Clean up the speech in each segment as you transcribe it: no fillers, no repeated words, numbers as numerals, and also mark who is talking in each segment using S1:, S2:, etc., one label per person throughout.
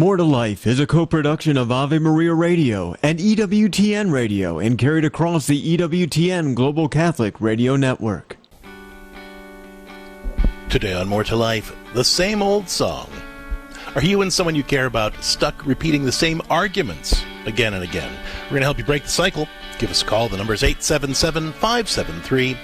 S1: More to Life is a co-production of Ave Maria Radio and EWTN Radio and carried across the EWTN Global Catholic Radio Network.
S2: Today on More to Life, the same old song. Are you and someone you care about stuck repeating the same arguments again and again? We're going to help you break the cycle. Give us a call. The number is 877-573-7825.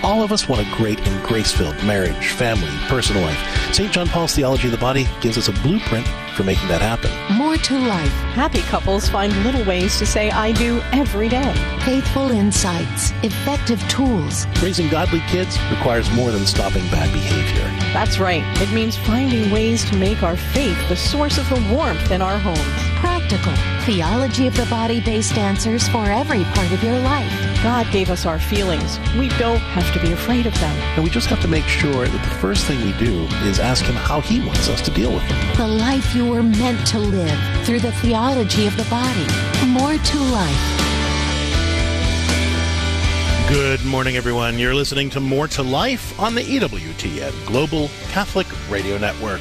S2: All of us want a great and grace-filled marriage, family, personal life. St. John Paul's Theology of the Body gives us a blueprint for making that happen.
S3: More to Life.
S4: Happy couples find little ways to say I do every day.
S3: Faithful insights. Effective tools.
S2: Raising godly kids requires more than stopping bad behavior.
S4: That's right. It means finding ways to make our faith the source of the warmth in our homes.
S3: Practical. Theology of the Body-based answers for every part of your life.
S4: God gave us our feelings. We don't have to be afraid of them.
S2: And we just have to make sure that the first thing we do is ask Him how He wants us to deal with them.
S3: The life you were meant to live through the theology of the body. More to Life.
S2: Good morning, everyone. You're listening to More to Life on the EWTN Global Catholic Radio Network.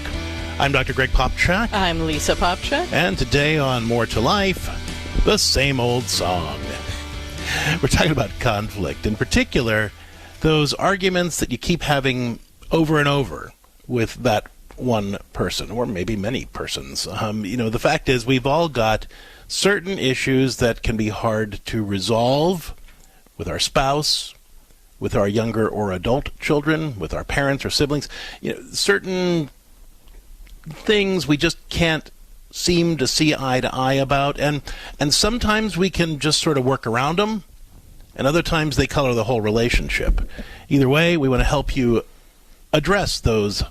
S2: I'm Dr. Greg Popchak.
S4: I'm Lisa Popchak.
S2: And today on More to Life, the same old song. We're talking about conflict. In particular, those arguments that you keep having over and over with that one person, or maybe many persons. The fact is we've all got certain issues that can be hard to resolve with our spouse, with our younger or adult children, with our parents or siblings. Certain things we just can't seem to see eye to eye about, and sometimes we can just sort of work around them, and other times they color the whole relationship. Either way, we want to help you address those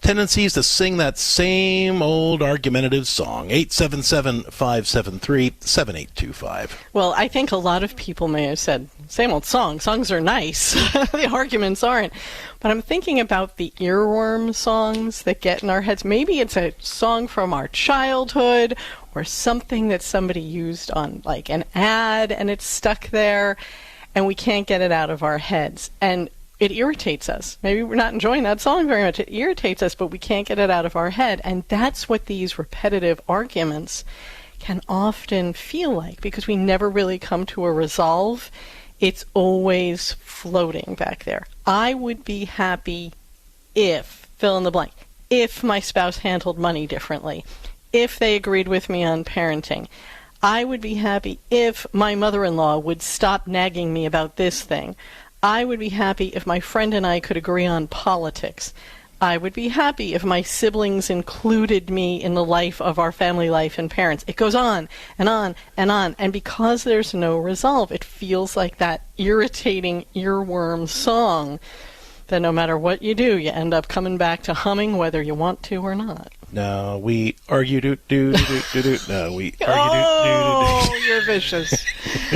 S2: tendencies to sing that same old argumentative song. 877-573-7825.
S4: Well, I think a lot of people may have said, same old song. Songs are nice. The arguments aren't. But I'm thinking about the earworm songs that get in our heads. Maybe it's a song from our childhood or something that somebody used on like an ad and it's stuck there and we can't get it out of our heads. And it irritates us. Maybe we're not enjoying that song very much. It irritates us, but we can't get it out of our head. And that's what these repetitive arguments can often feel like, because we never really come to a resolve. It's always floating back there. I would be happy if, fill in the blank, if my spouse handled money differently, if they agreed with me on parenting. I would be happy if my mother-in-law would stop nagging me about this thing. I would be happy if my friend and I could agree on politics. I would be happy if my siblings included me in the life of our family life and parents. It goes on and on and on. And because there's no resolve, it feels like that irritating earworm song that no matter what you do, you end up coming back to humming whether you want to or not.
S2: No, we argue do. No, we argue
S4: Oh, you're vicious.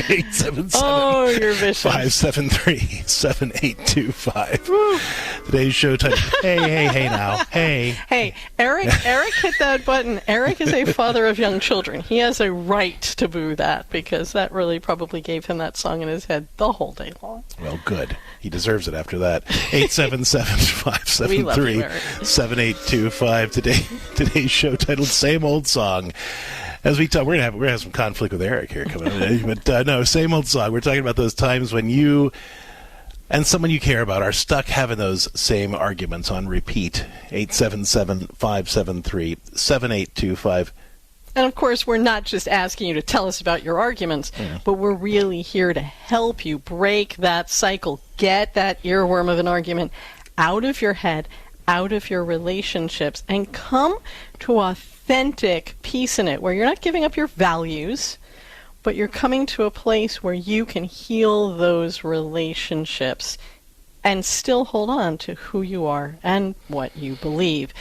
S2: 877
S4: you're vicious.
S2: 573-7825. Today's show title. Hey now. Hey.
S4: Hey, Eric hit that button. Eric is a father of young children. He has a right to boo that because that really probably gave him that song in his head the whole day long.
S2: Well, good. He deserves it after that. 877-573-7825. Today's show titled "Same Old Song." As we talk, we're gonna have some conflict with Eric here coming up. But no, same old song. We're talking about those times when you and someone you care about are stuck having those same arguments on repeat. 877-573-7825.
S4: And of course, we're not just asking you to tell us about your arguments, but we're really here to help you break that cycle, get that earworm of an argument out of your head, out of your relationships, and come to authentic peace in it, where you're not giving up your values, but you're coming to a place where you can heal those relationships and still hold on to who you are and what you believe.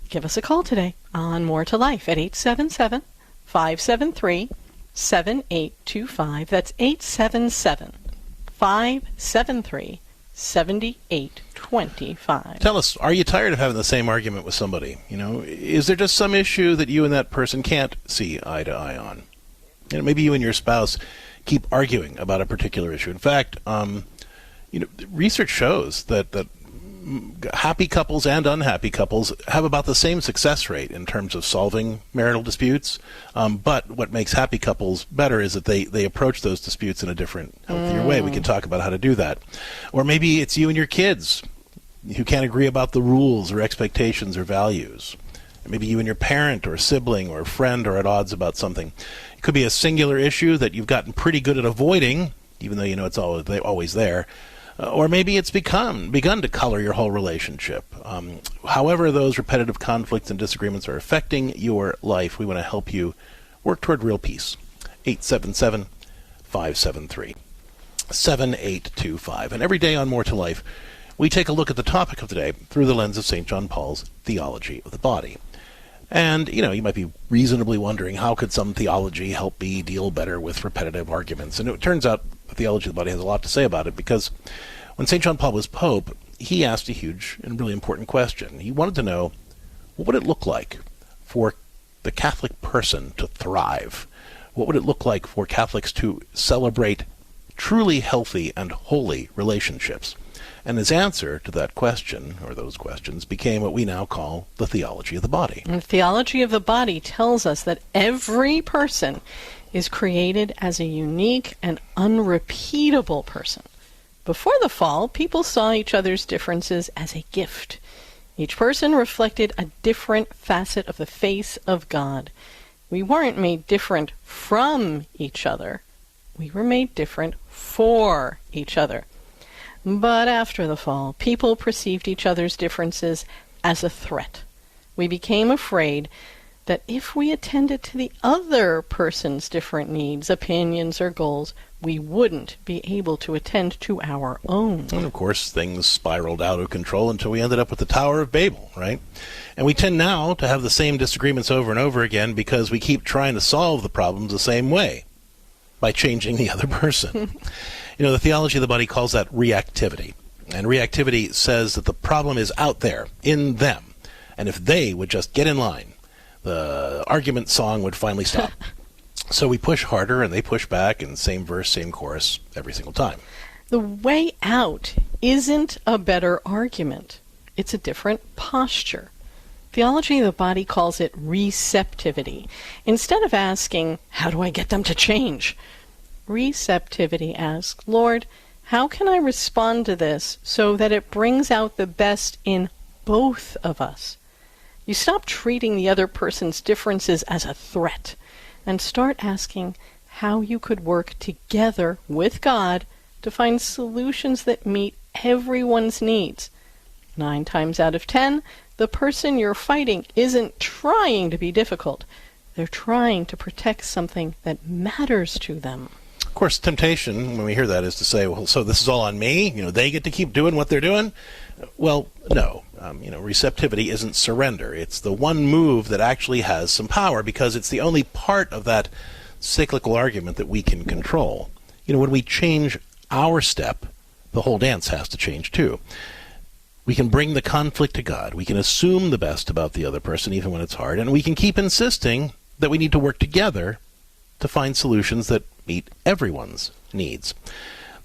S4: Give us a call today on More to Life at 877-573-7825. That's 877-573-7825.
S2: Tell us, are you tired of having the same argument with somebody? Is there just some issue that you and that person can't see eye to eye on? Maybe you and your spouse keep arguing about a particular issue. In fact, research shows that happy couples and unhappy couples have about the same success rate in terms of solving marital disputes. But what makes happy couples better is that they approach those disputes in a different, healthier way. We can talk about how to do that. Or maybe it's you and your kids who can't agree about the rules or expectations or values. Maybe you and your parent or sibling or friend are at odds about something. It could be a singular issue that you've gotten pretty good at avoiding, even though you know it's always there. Or maybe it's begun to color your whole relationship. However those repetitive conflicts and disagreements are affecting your life, we want to help you work toward real peace. 877-573-7825. And every day on More to Life, we take a look at the topic of the day through the lens of St. John Paul's theology of the body. And, you might be reasonably wondering, how could some theology help me deal better with repetitive arguments? And it turns out the theology of the body has a lot to say about it, because when St. John Paul was Pope, he asked a huge and really important question. He wanted to know, what would it look like for the Catholic person to thrive? What would it look like for Catholics to celebrate truly healthy and holy relationships? And his answer to that question, or those questions, became what we now call the theology of the body.
S4: And the theology of the body tells us that every person is created as a unique and unrepeatable person. Before the fall, people saw each other's differences as a gift. Each person reflected a different facet of the face of God. We weren't made different from each other. We were made different for each other. But after the fall, people perceived each other's differences as a threat. We became afraid that if we attended to the other person's different needs, opinions, or goals, we wouldn't be able to attend to our own.
S2: And of course, things spiraled out of control until we ended up with the Tower of Babel, right? And we tend now to have the same disagreements over and over again because we keep trying to solve the problems the same way, by changing the other person. The theology of the body calls that reactivity. And reactivity says that the problem is out there, in them. And if they would just get in line, the argument song would finally stop. So we push harder and they push back, and same verse, same chorus every single time.
S4: The way out isn't a better argument. It's a different posture. Theology of the body calls it receptivity. Instead of asking, how do I get them to change? Receptivity asks, Lord, how can I respond to this so that it brings out the best in both of us? You stop treating the other person's differences as a threat and start asking how you could work together with God to find solutions that meet everyone's needs. 9 times out of 10, the person you're fighting isn't trying to be difficult. They're trying to protect something that matters to them.
S2: Of course, temptation, when we hear that, is to say, well, so this is all on me? They get to keep doing what they're doing? Well, no. Receptivity isn't surrender. It's the one move that actually has some power, because it's the only part of that cyclical argument that we can control. When we change our step, the whole dance has to change too. We can bring the conflict to God. We can assume the best about the other person, even when it's hard, and we can keep insisting that we need to work together to find solutions that meet everyone's needs.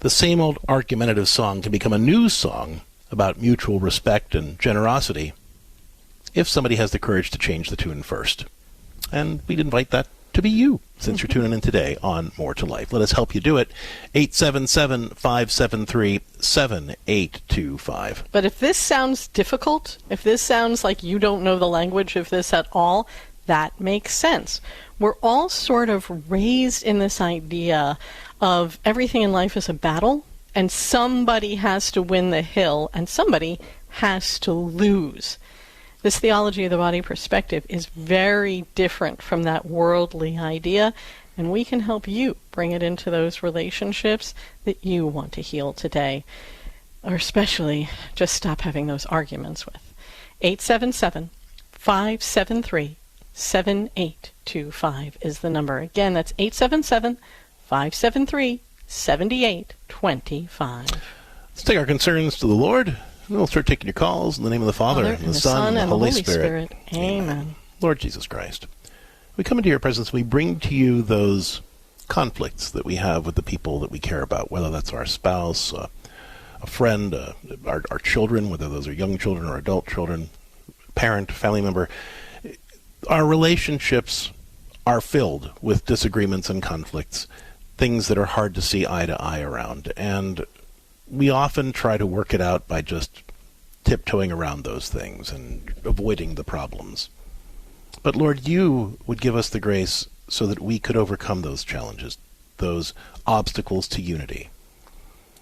S2: The same old argumentative song can become a new song about mutual respect and generosity if somebody has the courage to change the tune first. And we'd invite that to be you, since you're tuning in today on More to Life. Let us help you do it. 877-573-7825.
S4: But if this sounds difficult, if this sounds like you don't know the language of this at all, that makes sense. We're all sort of raised in this idea of everything in life is a battle, and somebody has to win the hill, and somebody has to lose. This theology of the body perspective is very different from that worldly idea, and we can help you bring it into those relationships that you want to heal today, or especially just stop having those arguments with. 877-573-7825 is the number. Again, that's 877-573-7825.
S2: Let's take our concerns to the Lord, and we'll start taking your calls in the name of the Father, and the Son, and the Holy Spirit.
S4: Amen.
S2: Lord Jesus Christ, we come into your presence, we bring to you those conflicts that we have with the people that we care about, whether that's our spouse, a friend, our children, whether those are young children or adult children, parent, family member, our relationships are filled with disagreements and conflicts, things that are hard to see eye to eye around. And we often try to work it out by just tiptoeing around those things and avoiding the problems. But Lord, you would give us the grace so that we could overcome those challenges, those obstacles to unity.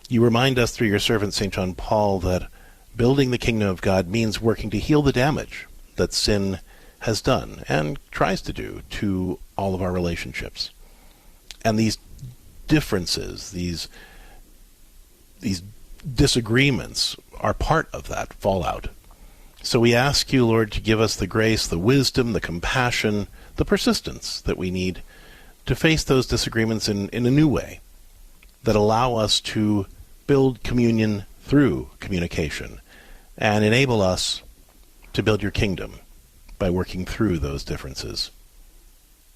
S2: You remind us through your servant St. John Paul that building the kingdom of God means working to heal the damage that sin has done and tries to do to all of our relationships. And these differences, these disagreements are part of that fallout. So we ask you, Lord, to give us the grace, the wisdom, the compassion, the persistence that we need to face those disagreements in a new way that allow us to build communion through communication and enable us to build your kingdom by working through those differences.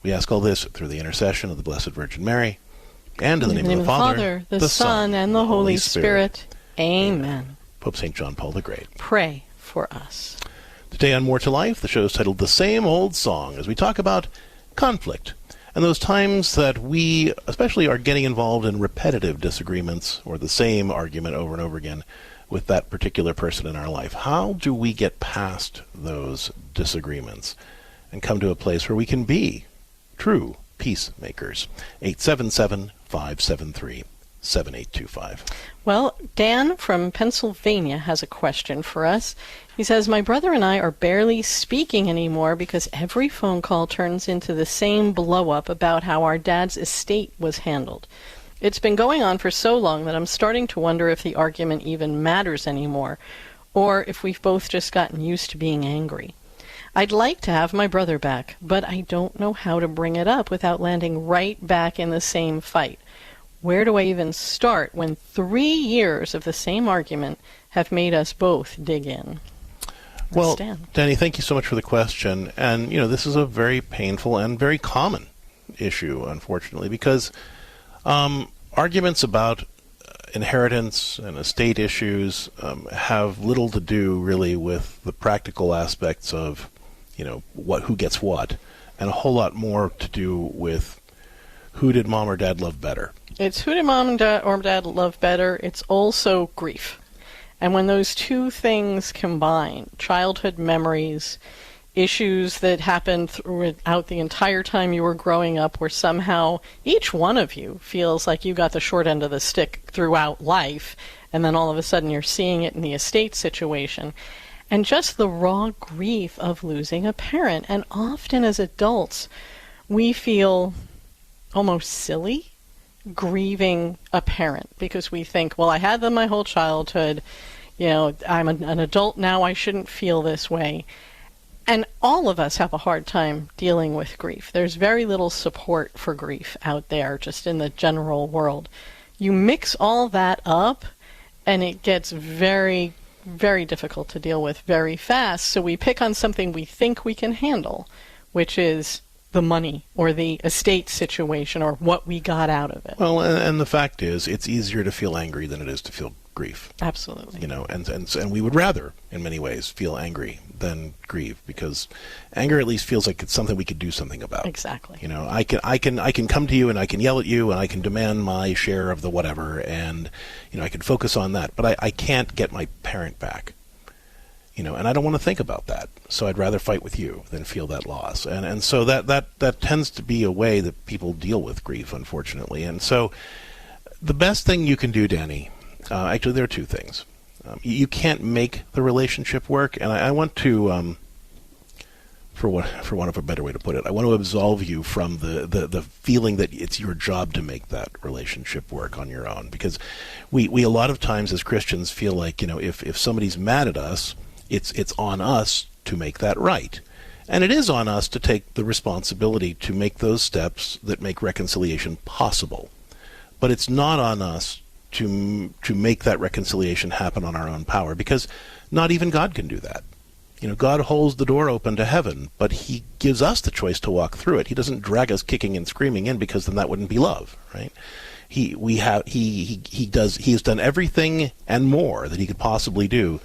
S2: We ask all this through the intercession of the Blessed Virgin Mary, and in the name of the Father,
S4: the Son, and the Holy Spirit. Amen.
S2: Pope St. John Paul the Great.
S4: Pray for us.
S2: Today on More to Life, the show is titled The Same Old Song, as we talk about conflict and those times that we especially are getting involved in repetitive disagreements or the same argument over and over again with that particular person in our life. How do we get past those disagreements and come to a place where we can be true peacemakers? 877-573-7825.
S4: Well, Dan from Pennsylvania has a question for us. He says, my brother and I are barely speaking anymore because every phone call turns into the same blow-up about how our dad's estate was handled. It's been going on for so long that I'm starting to wonder if the argument even matters anymore, or if we've both just gotten used to being angry. I'd like to have my brother back, but I don't know how to bring it up without landing right back in the same fight. Where do I even start when 3 years of the same argument have made us both dig in?
S2: Well, Danny, thank you so much for the question. And, this is a very painful and very common issue, unfortunately, because arguments about inheritance and estate issues have little to do, really, with the practical aspects of, who gets what, and a whole lot more to do with who did mom or dad love better.
S4: It's who did mom or dad love better. It's also grief. And when those two things combine, childhood memories, issues that happened throughout the entire time you were growing up, where somehow each one of you feels like you got the short end of the stick throughout life, and then all of a sudden you're seeing it in the estate situation. And just the raw grief of losing a parent. And often as adults, we feel almost silly grieving a parent because we think, well, I had them my whole childhood. I'm an adult now. I shouldn't feel this way. And all of us have a hard time dealing with grief. There's very little support for grief out there, just in the general world. You mix all that up, and it gets very, very difficult to deal with very fast. So we pick on something we think we can handle, which is the money or the estate situation or what we got out of it.
S2: Well, and the fact is, it's easier to feel angry than it is to feel grief.
S4: Absolutely.
S2: And we would rather, in many ways, feel angry than grieve, because anger at least feels like it's something we could do something about.
S4: Exactly.
S2: I can come to you and I can yell at you and I can demand my share of the whatever, and I can focus on that, but I can't get my parent back. And I don't want to think about that. So I'd rather fight with you than feel that loss. And so that tends to be a way that people deal with grief, unfortunately. And so the best thing you can do, Danny, actually there are two things. You can't make the relationship work, and I want to, for want of a better way to put it, I want to absolve you from the feeling that it's your job to make that relationship work on your own. Because we a lot of times as Christians feel like, if somebody's mad at us, it's on us to make that right. And it is on us to take the responsibility to make those steps that make reconciliation possible. But it's not on us to make that reconciliation happen on our own power, because not even God can do that. God holds the door open to heaven, but he gives us the choice to walk through it. He doesn't drag us kicking and screaming in, because then that wouldn't be love, right? He has done everything and more that he could possibly do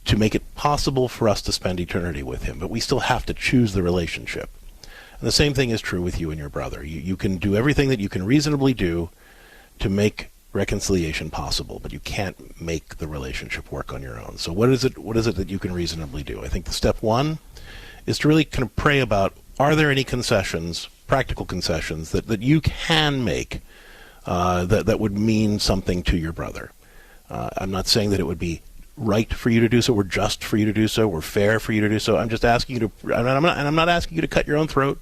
S2: to make it possible for us to spend eternity with him, but we still have to choose the relationship. And the same thing is true with you and your brother. You can do everything that you can reasonably do to make reconciliation possible, but you can't make the relationship work on your own. So what is it that you can reasonably do? I think the step one is to really kind of pray about, are there any concessions, practical concessions, that you can make that would mean something to your brother? I'm not saying that it would be right for you to do so, or just for you to do so, or fair for you to do so. I'm just asking you to, I'm not asking you to cut your own throat.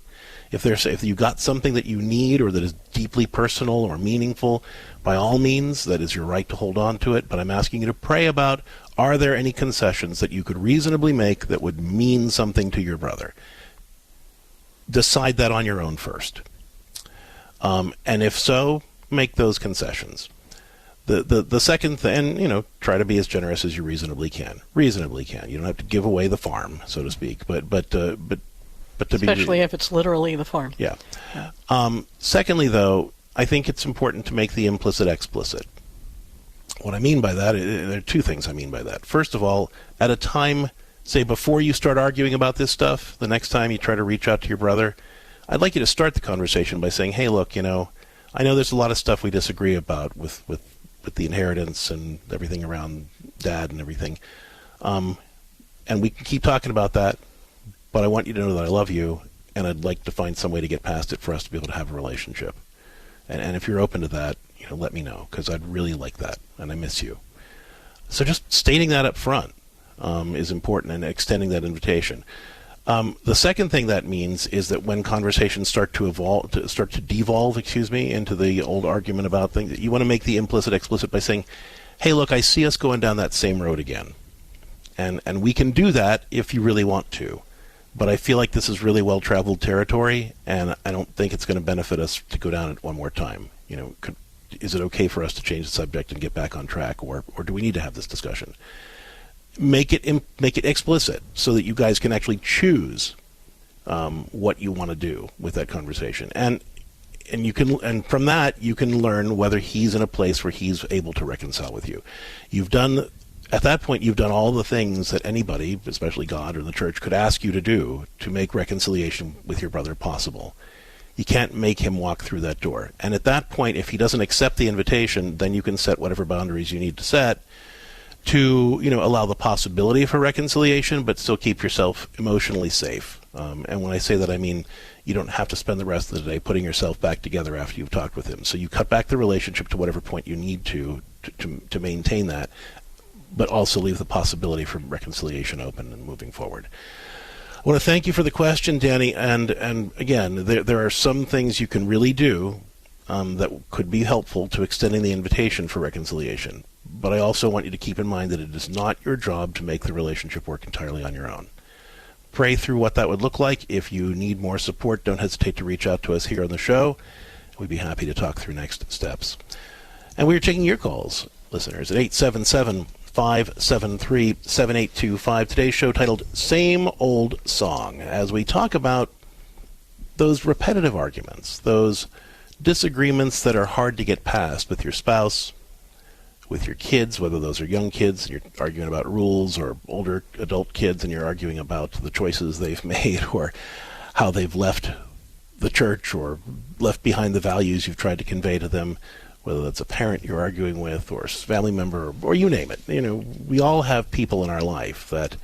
S2: If you got something that you need or that is deeply personal or meaningful, by all means, that is your right to hold on to it. But I'm asking you to pray about, are there any concessions that you could reasonably make that would mean something to your brother? Decide that on your own first. And if so, make those concessions. The second thing, and try to be as generous as you reasonably can. Reasonably can. You don't have to give away the farm, so to speak, but to
S4: especially if it's literally the farm.
S2: Yeah. Secondly, though, I think it's important to make the implicit explicit. What I mean by that, there are two things I mean by that. First of all, at a time, say before you start arguing about this stuff, the next time you try to reach out to your brother, I'd like you to start the conversation by saying, hey, look, I know there's a lot of stuff we disagree about with the inheritance and everything around Dad and everything. And we can keep talking about that, but I want you to know that I love you, and I'd like to find some way to get past it for us to be able to have a relationship. And if you're open to that, let me know, because I'd really like that, and I miss you. So just stating that up front is important, and extending that invitation. The second thing that means is that when conversations start to devolve, into the old argument about things, you want to make the implicit explicit by saying, hey, look, I see us going down that same road again. And we can do that if you really want to. But I feel like this is really well-traveled territory, and I don't think it's going to benefit us to go down it one more time. Is it okay for us to change the subject and get back on track, or do we need to have this discussion? Make it explicit so that you guys can actually choose what you want to do with that conversation, and from that you can learn whether he's in a place where he's able to reconcile with you. At that point, you've done all the things that anybody, especially God or the church, could ask you to do to make reconciliation with your brother possible. You can't make him walk through that door. And at that point, if he doesn't accept the invitation, then you can set whatever boundaries you need to set to, allow the possibility for reconciliation, but still keep yourself emotionally safe. And when I say that, I mean you don't have to spend the rest of the day putting yourself back together after you've talked with him. So you cut back the relationship to whatever point you need to maintain that, but also leave the possibility for reconciliation open and moving forward. I want to thank you for the question, Danny, and again, there are some things you can really do that could be helpful to extending the invitation for reconciliation, but I also want you to keep in mind that it is not your job to make the relationship work entirely on your own. Pray through what that would look like. If you need more support, don't hesitate to reach out to us here on the show. We'd be happy to talk through next steps. And we are taking your calls, listeners, at 877-573-7825. Today's show titled Same Old Song, as we talk about those repetitive arguments, those disagreements that are hard to get past with your spouse, with your kids, whether those are young kids and you're arguing about rules, or older adult kids and you're arguing about the choices they've made, or how they've left the church or left behind the values you've tried to convey to them, whether that's a parent you're arguing with or a family member, or you name it. We all have people in our life that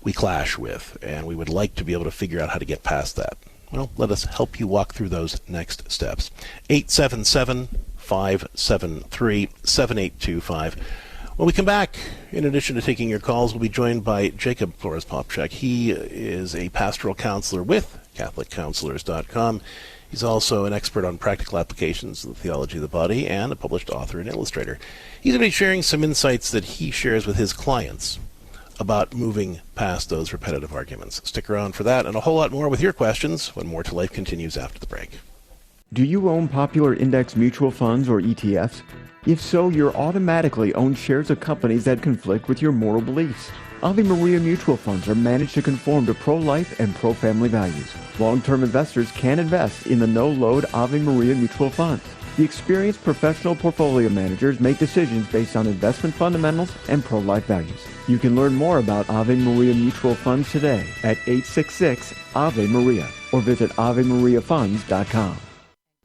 S2: we clash with, and we would like to be able to figure out how to get past that. Well, let us help you walk through those next steps. 877-573-7825. When we come back, in addition to taking your calls, we'll be joined by Jacob Flores-Popchak. He is a pastoral counselor with CatholicCounselors.com. He's also an expert on practical applications of the theology of the body and a published author and illustrator. He's going to be sharing some insights that he shares with his clients about moving past those repetitive arguments. Stick around for that and a whole lot more with your questions when More to Life continues after the break.
S1: Do you own popular index mutual funds or ETFs? If so, you're automatically own shares of companies that conflict with your moral beliefs. Ave Maria mutual funds are managed to conform to pro-life and pro-family values. Long-term investors can invest in the no-load Ave Maria mutual funds. The experienced professional portfolio managers make decisions based on investment fundamentals and pro-life values. You can learn more about Ave Maria Mutual Funds today at 866-AVE-MARIA or visit AveMariaFunds.com.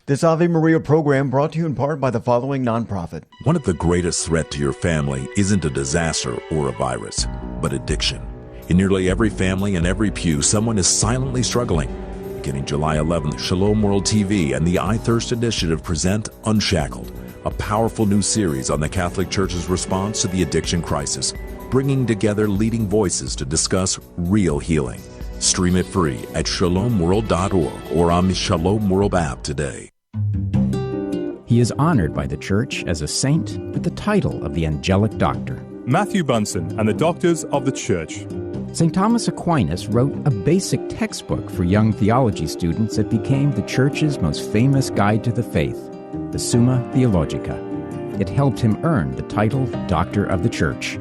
S1: This Ave Maria program brought to you in part by the following nonprofit.
S5: One of the greatest threats to your family isn't a disaster or a virus, but addiction. In nearly every family and every pew, someone is silently struggling. Beginning July 11th, Shalom World TV and the I Thirst Initiative present Unshackled, a powerful new series on the Catholic Church's response to the addiction crisis, bringing together leading voices to discuss real healing. Stream it free at shalomworld.org or on the Shalom World app today.
S6: He is honored by the Church as a saint with the title of the Angelic Doctor.
S7: Matthew Bunson and the Doctors of the Church.
S6: St. Thomas Aquinas wrote a basic textbook for young theology students that became the Church's most famous guide to the faith, the Summa Theologica. It helped him earn the title Doctor of the Church.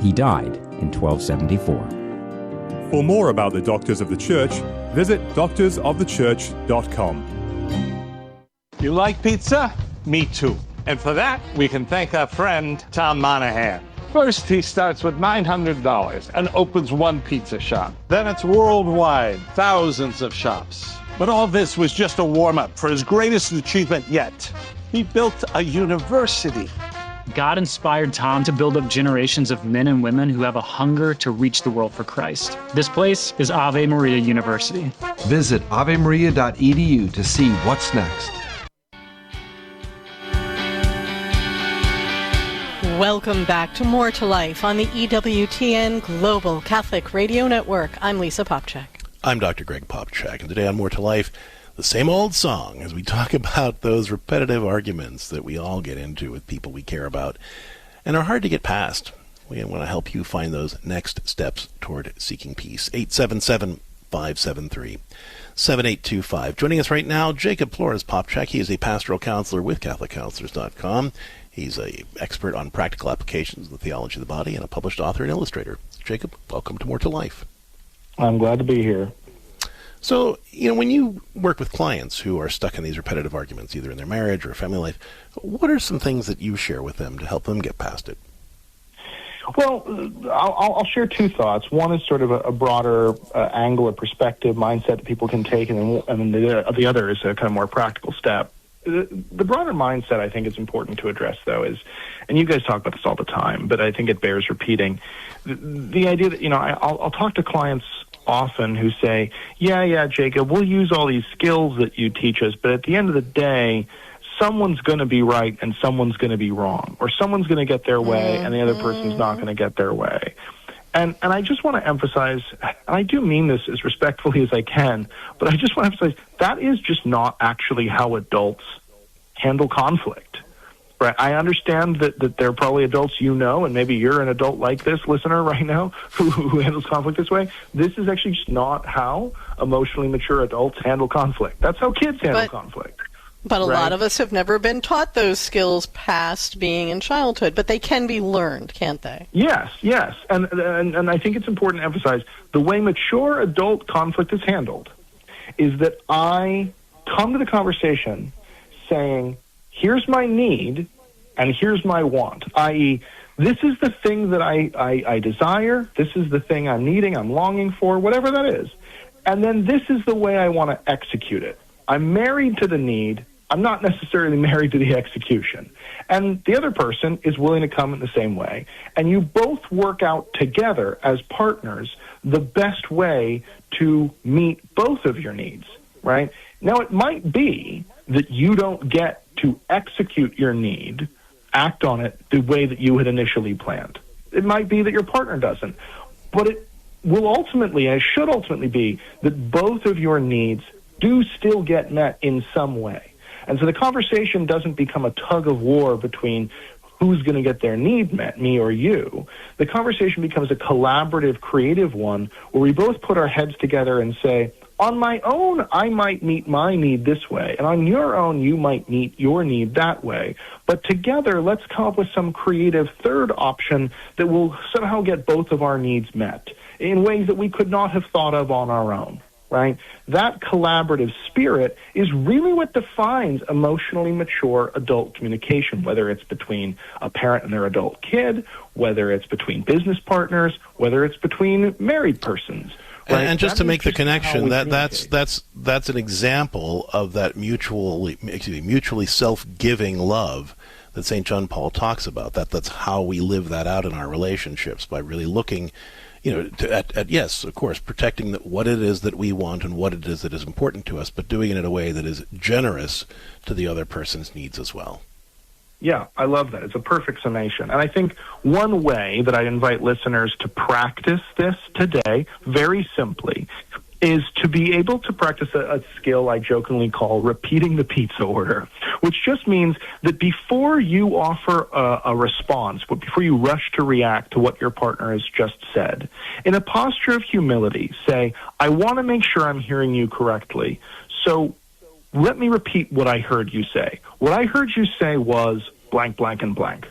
S6: He died in 1274.
S7: For more about the Doctors of the Church, visit doctorsofthechurch.com.
S8: You like pizza? Me too. And for that, we can thank our friend, Tom Monahan. First, he starts with $900 and opens one pizza shop. Then it's worldwide, thousands of shops. But all this was just a warm-up for his greatest achievement yet. He built a university.
S9: God inspired Tom to build up generations of men and women who have a hunger to reach the world for Christ. This place is Ave Maria University.
S10: Visit avemaria.edu to see what's next.
S4: Welcome back to More to Life on the EWTN Global Catholic Radio Network. I'm Lisa Popchak.
S2: I'm Dr. Greg Popchak, and today on More to Life, the same old song as we talk about those repetitive arguments that we all get into with people we care about and are hard to get past. We want to help you find those next steps toward seeking peace. 877-573-7825. Joining us right now, Jacob Flores Popchak. He is a pastoral counselor with CatholicCounselors.com. He's an expert on practical applications of the theology of the body and a published author and illustrator. Jacob, welcome to More to Life.
S11: I'm glad to be here.
S2: So, when you work with clients who are stuck in these repetitive arguments, either in their marriage or family life, what are some things that you share with them to help them get past it?
S11: Well, I'll share two thoughts. One is sort of a broader angle or perspective, mindset that people can take, and then the other is a kind of more practical step. The broader mindset I think is important to address, though, is, and you guys talk about this all the time, but I think it bears repeating, the idea that, I'll talk to clients often who say, yeah, Jacob, we'll use all these skills that you teach us, but at the end of the day, someone's going to be right and someone's going to be wrong, or someone's going to get their way and the other person's not going to get their way. And I just want to emphasize, and I do mean this as respectfully as I can, but I just want to emphasize that is just not actually how adults handle conflict. Right? I understand that there are probably adults and maybe you're an adult like this listener right now who handles conflict this way. This is actually just not how emotionally mature adults handle conflict. That's how kids handle conflict.
S4: But a lot of us have never been taught those skills past being in childhood, but they can be learned, can't they?
S11: Yes. And I think it's important to emphasize the way mature adult conflict is handled is that I come to the conversation saying, here's my need and here's my want, i.e., this is the thing that I desire, this is the thing I'm needing, I'm longing for, whatever that is. And then this is the way I want to execute it. I'm married to the need. I'm not necessarily married to the execution. And the other person is willing to come in the same way. And you both work out together as partners the best way to meet both of your needs, right? Now, it might be that you don't get to execute your need, act on it the way that you had initially planned. It might be that your partner doesn't. But it will ultimately, and it should ultimately be, that both of your needs do still get met in some way. And so the conversation doesn't become a tug of war between who's going to get their need met, me or you. The conversation becomes a collaborative, creative one where we both put our heads together and say, on my own, I might meet my need this way, and on your own, you might meet your need that way. But together, let's come up with some creative third option that will somehow get both of our needs met in ways that we could not have thought of on our own. right? That collaborative spirit is really what defines emotionally mature adult communication, whether it's between a parent and their adult kid, whether it's between business partners, whether it's between married persons. Right?
S2: And just to make the connection, that's an example of that mutually self-giving love that St. John Paul talks about. That's how we live that out in our relationships, by really looking, at yes, of course, protecting what it is that we want and what it is that is important to us, but doing it in a way that is generous to the other person's needs as well.
S11: Yeah, I love that. It's a perfect summation. And I think one way that I invite listeners to practice this today, very simply, is to be able to practice a skill I jokingly call repeating the pizza order, which just means that before you offer a response, before you rush to react to what your partner has just said, in a posture of humility, say, I want to make sure I'm hearing you correctly, so let me repeat what I heard you say. What I heard you say was blank, blank, and blank,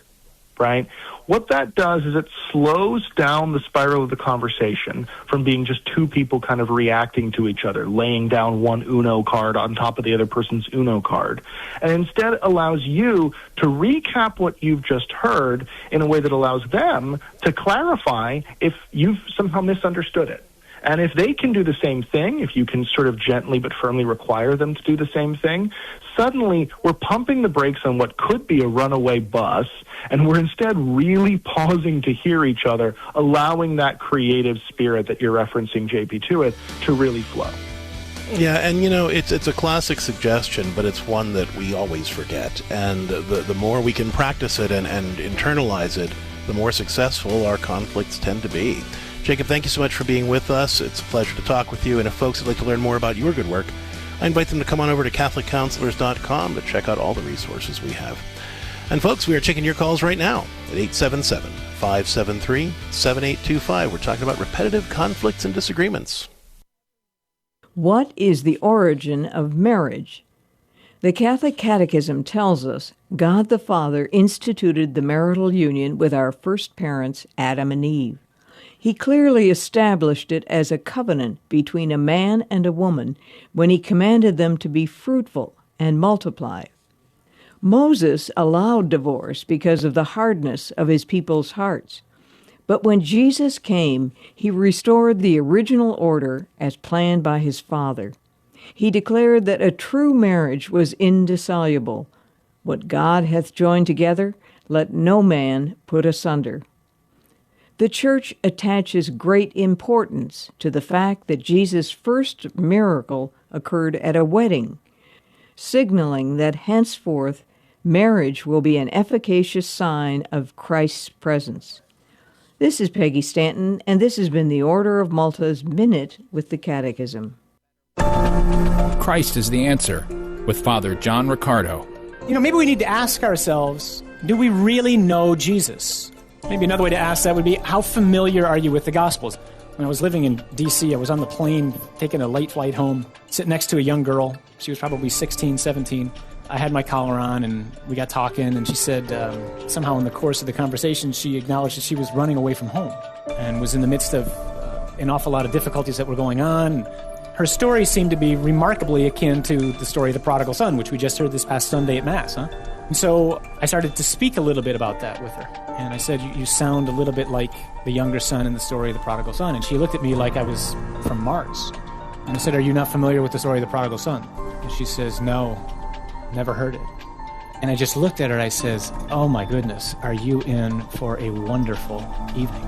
S11: right? What that does is it slows down the spiral of the conversation from being just two people kind of reacting to each other, laying down one Uno card on top of the other person's Uno card, and instead allows you to recap what you've just heard in a way that allows them to clarify if you've somehow misunderstood it. And if they can do the same thing, if you can sort of gently but firmly require them to do the same thing, suddenly we're pumping the brakes on what could be a runaway bus, and we're instead really pausing to hear each other, allowing that creative spirit that you're referencing, JP, to it, to really flow.
S2: Yeah, and it's a classic suggestion, but it's one that we always forget. And the more we can practice it and internalize it, the more successful our conflicts tend to be. Jacob, thank you so much for being with us. It's a pleasure to talk with you. And if folks would like to learn more about your good work, I invite them to come on over to CatholicCounselors.com to check out all the resources we have. And folks, we are taking your calls right now at 877-573-7825. We're talking about repetitive conflicts and disagreements.
S12: What is the origin of marriage? The Catholic Catechism tells us God the Father instituted the marital union with our first parents, Adam and Eve. He clearly established it as a covenant between a man and a woman when he commanded them to be fruitful and multiply. Moses allowed divorce because of the hardness of his people's hearts. But when Jesus came, he restored the original order as planned by his Father. He declared that a true marriage was indissoluble. What God hath joined together, let no man put asunder. The Church attaches great importance to the fact that Jesus' first miracle occurred at a wedding, signaling that henceforth marriage will be an efficacious sign of Christ's presence. This is Peggy Stanton, and this has been the Order of Malta's Minute with the Catechism.
S6: Christ is the Answer, with Father John Riccardo.
S13: Maybe we need to ask ourselves, do we really know Jesus? Maybe another way to ask that would be, how familiar are you with the Gospels? When I was living in D.C., I was on the plane taking a late flight home, sitting next to a young girl. She was probably 16, 17. I had my collar on, and we got talking, and she said somehow in the course of the conversation, she acknowledged that she was running away from home and was in the midst of an awful lot of difficulties that were going on. Her story seemed to be remarkably akin to the story of the prodigal son, which we just heard this past Sunday at Mass, And so I started to speak a little bit about that with her. And I said, you sound a little bit like the younger son in the story of the prodigal son. And she looked at me like I was from Mars. And I said, are you not familiar with the story of the prodigal son? And she says, no, never heard it. And I just looked at her, I says, oh my goodness, are you in for a wonderful evening?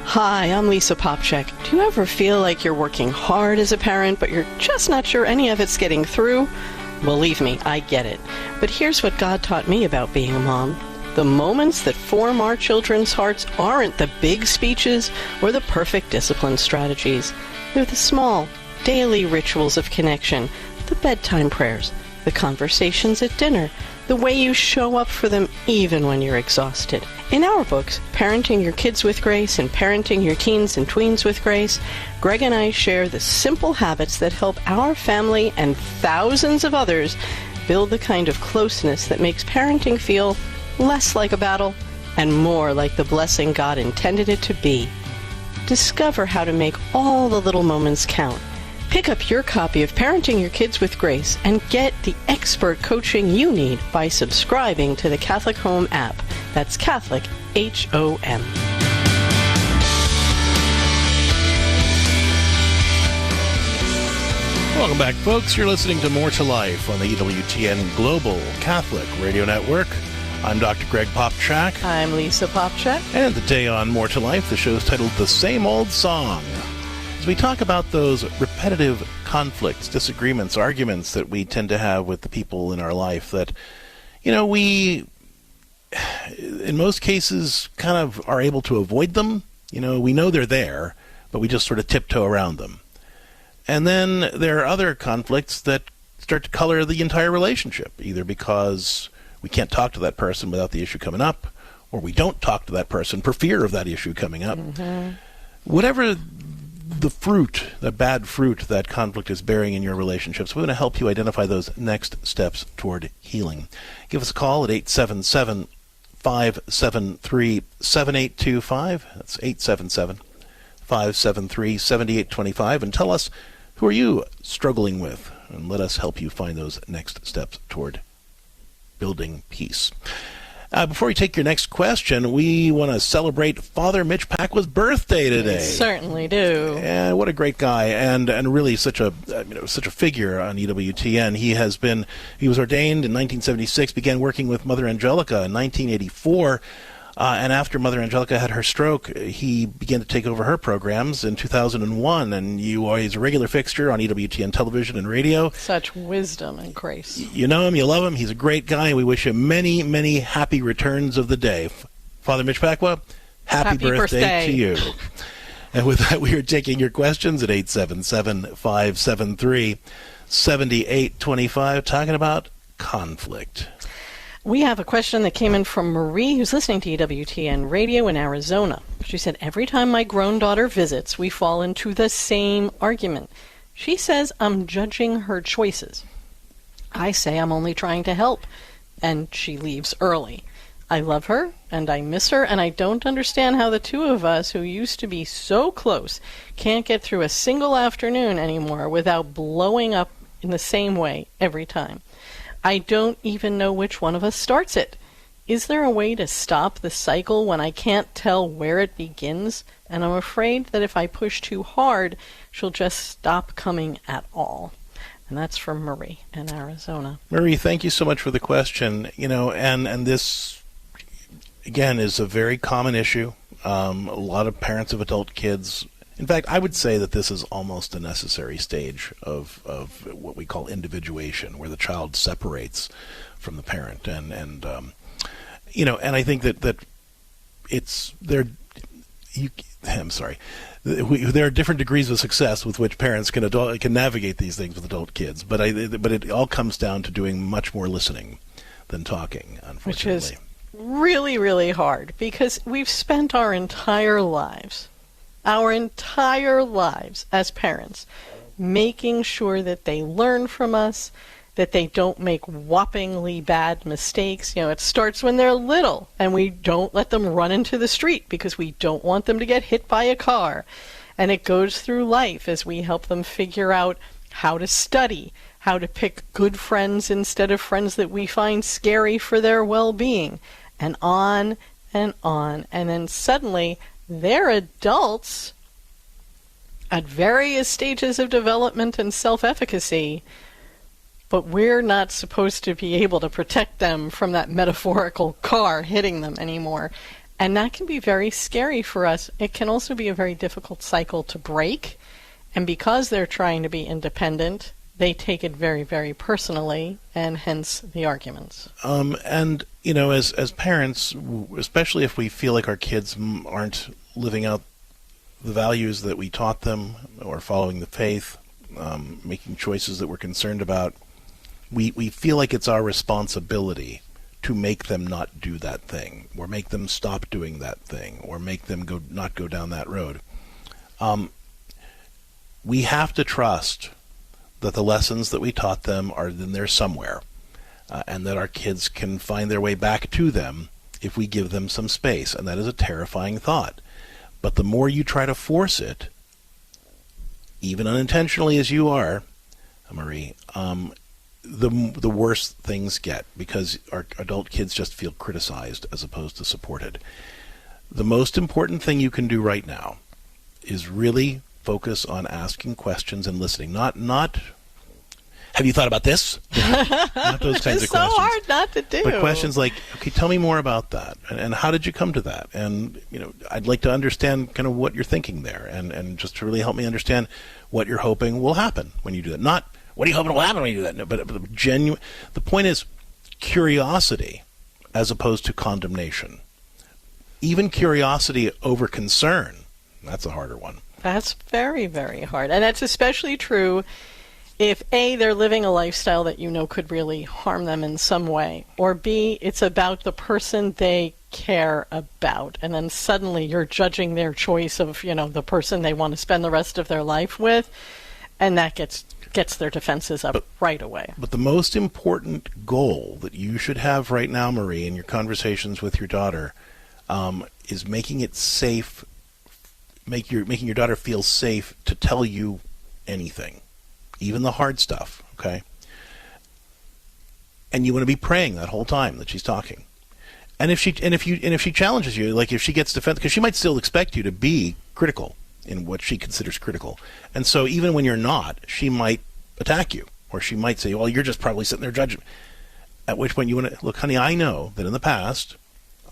S4: Hi, I'm Lisa Popchak. Do you ever feel like you're working hard as a parent, but you're just not sure any of it's getting through? Believe me, I get it. But here's what God taught me about being a mom. The moments that form our children's hearts aren't the big speeches or the perfect discipline strategies. They're the small, daily rituals of connection, the bedtime prayers, the conversations at dinner, the way you show up for them even when you're exhausted. In our books, Parenting Your Kids with Grace and Parenting Your Teens and Tweens with Grace, Greg and I share the simple habits that help our family and thousands of others build the kind of closeness that makes parenting feel less like a battle and more like the blessing God intended it to be. Discover how to make all the little moments count. Pick up your copy of Parenting Your Kids with Grace and get the expert coaching you need by subscribing to the Catholic Home app. That's Catholic, H-O-M.
S2: Welcome back, folks. You're listening to More to Life on the EWTN Global Catholic Radio Network. I'm Dr. Greg Popchak.
S4: I'm Lisa Popchak.
S2: And today on More to Life, the show is titled The Same Old Song. As we talk about those repetitive conflicts, disagreements, arguments that we tend to have with the people in our life that, we, in most cases, kind of are able to avoid them. We know they're there, but we just sort of tiptoe around them. And then there are other conflicts that start to color the entire relationship, either because we can't talk to that person without the issue coming up, or we don't talk to that person for fear of that issue coming up. Mm-hmm. Whatever the fruit, the bad fruit that conflict is bearing in your relationships, we're going to help you identify those next steps toward healing. Give us a call at 877-573-7825. That's 877-573-7825. And tell us, who are you struggling with? And let us help you find those next steps toward building peace. Before we take your next question, we want to celebrate Father Mitch Pacwa's birthday today.
S4: We certainly do.
S2: Yeah, what a great guy, and really such a figure on EWTN. He was ordained in 1976, began working with Mother Angelica in 1984. And after Mother Angelica had her stroke, he began to take over her programs in 2001. And he's a regular fixture on EWTN television and radio.
S4: Such wisdom and grace.
S2: You know him, you love him. He's a great guy. We wish him many, many happy returns of the day. Father Mitch Pacwa, happy birthday to you. And with that, we are taking your questions at 877-573-7825, talking about conflict.
S4: We have a question that came in from Marie, who's listening to EWTN Radio in Arizona. She said, every time my grown daughter visits, we fall into the same argument. She says I'm judging her choices. I say I'm only trying to help, and she leaves early. I love her, and I miss her, and I don't understand how the two of us, who used to be so close, can't get through a single afternoon anymore without blowing up in the same way every time. I don't even know which one of us starts it. Is there a way to stop the cycle when I can't tell where it begins? And I'm afraid that if I push too hard, she'll just stop coming at all. And that's from Marie in Arizona.
S2: Marie, thank you so much for the question. And this, again, is a very common issue. A lot of parents of adult kids. In fact, I would say that this is almost a necessary stage of what we call individuation, where the child separates from the parent, and I think that it's there. I'm sorry. There are different degrees of success with which parents can navigate these things with adult kids, but it all comes down to doing much more listening than talking, unfortunately.
S4: Which is really, really hard, because we've spent our entire lives as parents, making sure that they learn from us, that they don't make whoppingly bad mistakes. It starts when they're little, and we don't let them run into the street because we don't want them to get hit by a car. And it goes through life as we help them figure out how to study, how to pick good friends instead of friends that we find scary for their well-being, and on and on. And then suddenly, they're adults at various stages of development and self-efficacy, but we're not supposed to be able to protect them from that metaphorical car hitting them anymore. And that can be very scary for us. It can also be a very difficult cycle to break. And because they're trying to be independent, they take it very, very personally, and hence the arguments.
S2: As parents, especially if we feel like our kids aren't living out the values that we taught them, or following the faith, making choices that we're concerned about, we feel like it's our responsibility to make them not do that thing, or make them stop doing that thing, or make them not go down that road. We have to trust that the lessons that we taught them are in there somewhere, and that our kids can find their way back to them if we give them some space. And that is a terrifying thought. But the more you try to force it, even unintentionally as you are, Marie, the worse things get, because our adult kids just feel criticized as opposed to supported. The most important thing you can do right now is really focus on asking questions and listening. Not have you thought about this? Not those kinds of questions. It's so
S4: hard not to do.
S2: But questions like, okay, tell me more about that, and how did you come to that? And I'd like to understand kind of what you're thinking there, and just to really help me understand what you're hoping will happen when you do that. Not what are you hoping will happen when you do that? No, but genuine. The point is curiosity as opposed to condemnation. Even curiosity over concern, that's a harder one.
S4: That's very, very hard. And that's especially true if A, they're living a lifestyle that could really harm them in some way, or B, it's about the person they care about, and then suddenly you're judging their choice of, the person they want to spend the rest of their life with, and that gets their defenses up right away.
S2: But the most important goal that you should have right now, Marie, in your conversations with your daughter, is making it safe, making your daughter feel safe to tell you anything. Even the hard stuff, okay? And you want to be praying that whole time that she's talking. And if she challenges you, like if she gets defensive, because she might still expect you to be critical in what she considers critical. And so even when you're not, she might attack you, or she might say, well, you're just probably sitting there judging. At which point you want to, look, honey, I know that in the past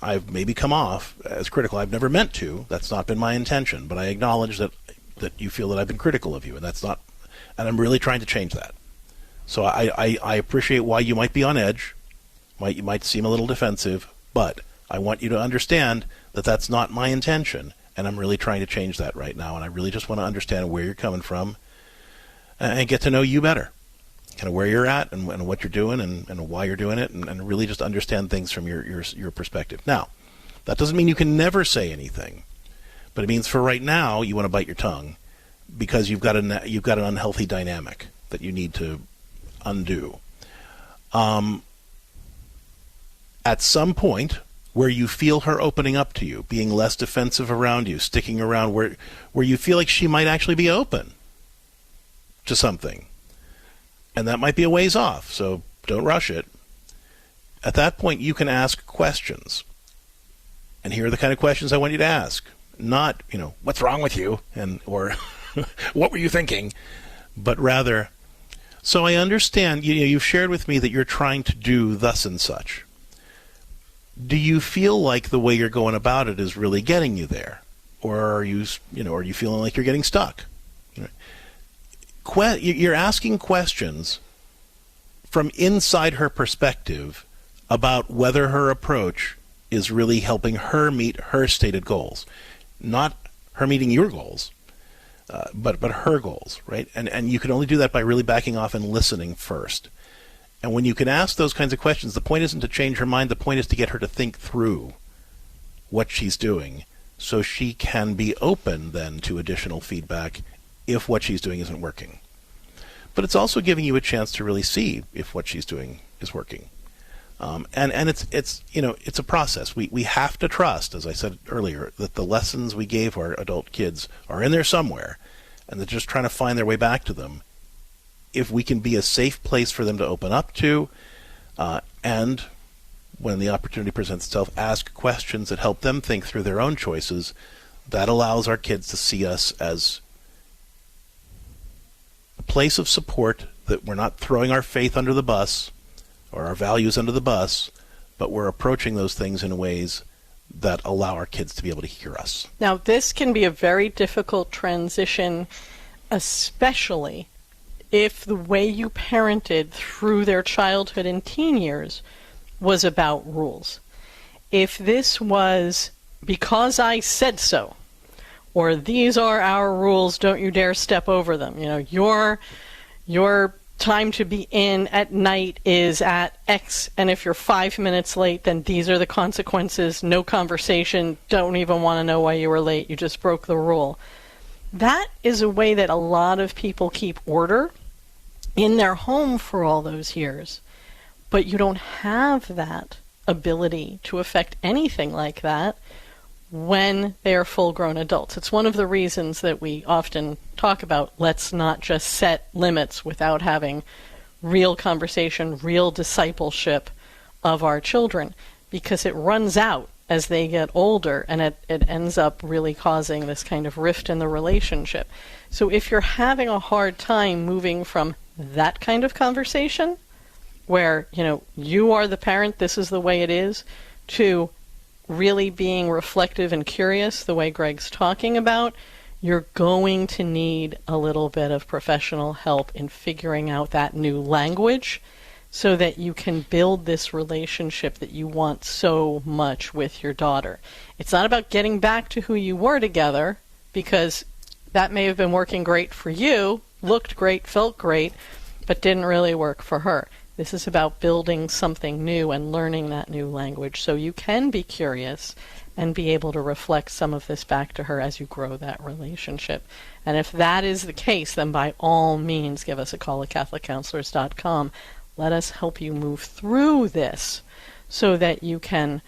S2: I've maybe come off as critical. I've never meant to. That's not been my intention. But I acknowledge that you feel that I've been critical of you, and that's not. And I'm really trying to change that. So I appreciate why you might be on edge. You might seem a little defensive, but I want you to understand that that's not my intention, and I'm really trying to change that right now. And I really just want to understand where you're coming from and get to know you better, kind of where you're at and what you're doing and why you're doing it, and really just understand things from your perspective. Now, that doesn't mean you can never say anything, but it means for right now you want to bite your tongue, because you've got an unhealthy dynamic that you need to undo. At some point where you feel her opening up to you, being less defensive around you, sticking around where you feel like she might actually be open to something, and that might be a ways off, so don't rush it. At that point, you can ask questions. And here are the kind of questions I want you to ask. Not, what's wrong with you? Or what were you thinking? But rather, so I understand, you've shared with me that you're trying to do thus and such. Do you feel like the way you're going about it is really getting you there? Or are you feeling like you're getting stuck? You're asking questions from inside her perspective about whether her approach is really helping her meet her stated goals. Not her meeting your goals, but her goals, right? And you can only do that by really backing off and listening first. And when you can ask those kinds of questions, the point isn't to change her mind. The point is to get her to think through what she's doing so she can be open then to additional feedback if what she's doing isn't working. But it's also giving you a chance to really see if what she's doing is working. And it's a process. We have to trust, as I said earlier, that the lessons we gave our adult kids are in there somewhere, and they're just trying to find their way back to them. If we can be a safe place for them to open up to, and when the opportunity presents itself, ask questions that help them think through their own choices, that allows our kids to see us as a place of support, that we're not throwing our faith under the bus or our values under the bus, but we're approaching those things in ways that allow our kids to be able to hear us.
S4: Now, this can be a very difficult transition, especially if the way you parented through their childhood and teen years was about rules. If this was because I said so, or these are our rules, don't you dare step over them. Your time to be in at night is at X, and if you're 5 minutes late, then these are the consequences. No conversation, don't even want to know why you were late, you just broke the rule. That is a way that a lot of people keep order in their home for all those years. But you don't have that ability to affect anything like that when they are full-grown adults. It's one of the reasons that we often talk about, let's not just set limits without having real conversation, real discipleship of our children, because it runs out as they get older, and it ends up really causing this kind of rift in the relationship. So if you're having a hard time moving from that kind of conversation, where, you are the parent, this is the way it is, to really being reflective and curious, the way Greg's talking about, you're going to need a little bit of professional help in figuring out that new language so that you can build this relationship that you want so much with your daughter. It's not about getting back to who you were together, because that may have been working great for you, looked great, felt great, but didn't really work for her. This is about building something new and learning that new language so you can be curious and be able to reflect some of this back to her as you grow that relationship. And if that is the case, then by all means give us a call at CatholicCounselors.com. Let us help you move through this so that you can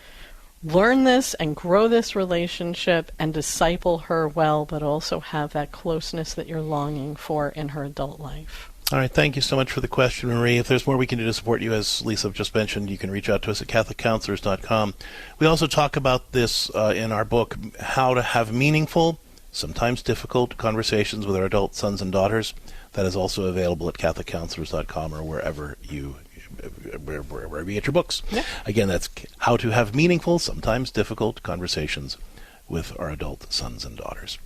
S4: learn this and grow this relationship and disciple her well, but also have that closeness that you're longing for in her adult life.
S2: All right, thank you so much for the question, Marie. If there's more we can do to support you, as Lisa just mentioned, you can reach out to us at CatholicCounselors.com. We also talk about this in our book, How to Have Meaningful, Sometimes Difficult Conversations with Our Adult Sons and Daughters. That is also available at CatholicCounselors.com or wherever you get your books. Yeah. Again, that's How to Have Meaningful, Sometimes Difficult Conversations with Our Adult Sons and Daughters.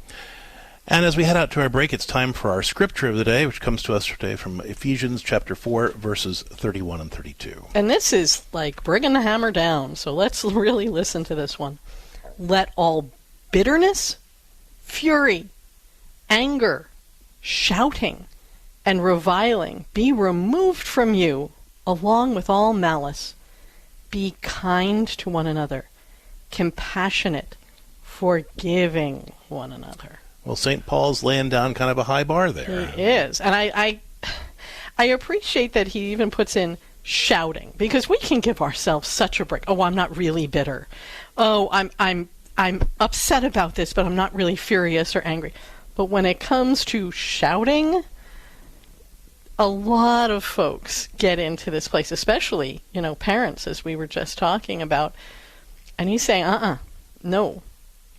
S2: And as we head out to our break, it's time for our scripture of the day, which comes to us today from Ephesians chapter 4, verses 31 and 32.
S4: And this is like bringing the hammer down, so let's really listen to this one. Let all bitterness, fury, anger, shouting, and reviling be removed from you, along with all malice. Be kind to one another, compassionate, forgiving one another.
S2: Well, St. Paul's laying down kind of a high bar there.
S4: He is. And I appreciate that he even puts in shouting, because we can give ourselves such a break. Oh, I'm not really bitter. Oh, I'm upset about this, but I'm not really furious or angry. But when it comes to shouting, a lot of folks get into this place, especially, parents, as we were just talking about. And he's saying, no.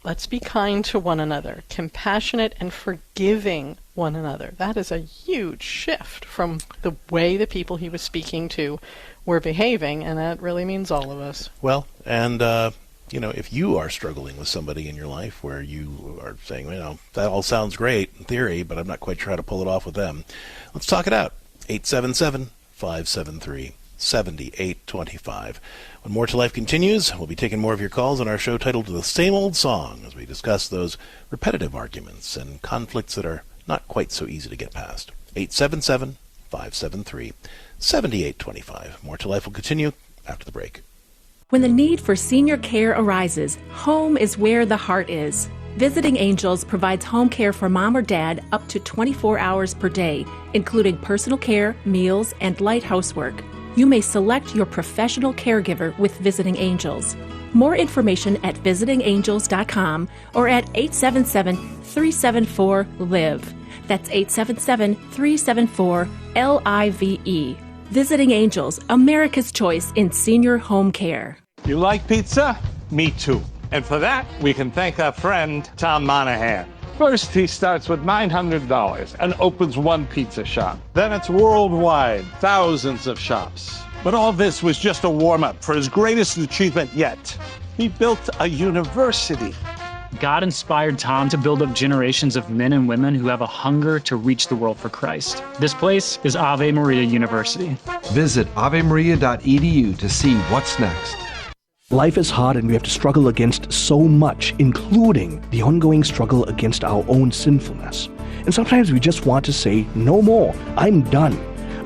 S4: Let's be kind to one another, compassionate and forgiving one another. That is a huge shift from the way the people he was speaking to were behaving, and that really means all of us.
S2: Well, and, if you are struggling with somebody in your life where you are saying, that all sounds great in theory, but I'm not quite sure how to pull it off with them, let's talk it out. 877-573-7825. When More to Life continues, we'll be taking more of your calls on our show titled The Same Old Song, as we discuss those repetitive arguments and conflicts that are not quite so easy to get past. 877-573-7825. More to Life will continue after the break.
S14: When the need for senior care arises, home is where the heart is. Visiting Angels provides home care for mom or dad up to 24 hours per day, including personal care, meals, and light housework. You may select your professional caregiver with Visiting Angels. More information at visitingangels.com or at 877-374-LIVE. That's 877-374-LIVE. Visiting Angels, America's choice in senior home care.
S8: You like pizza? Me too. And for that, we can thank our friend, Tom Monahan. First, he starts with $900 and opens one pizza shop. Then it's worldwide, thousands of shops. But all this was just a warm-up for his greatest achievement yet. He built a university.
S9: God inspired Tom to build up generations of men and women who have a hunger to reach the world for Christ. This place is Ave Maria University.
S10: Visit avemaria.edu to see what's next.
S15: Life is hard and we have to struggle against so much, including the ongoing struggle against our own sinfulness. And sometimes we just want to say, no more, I'm done.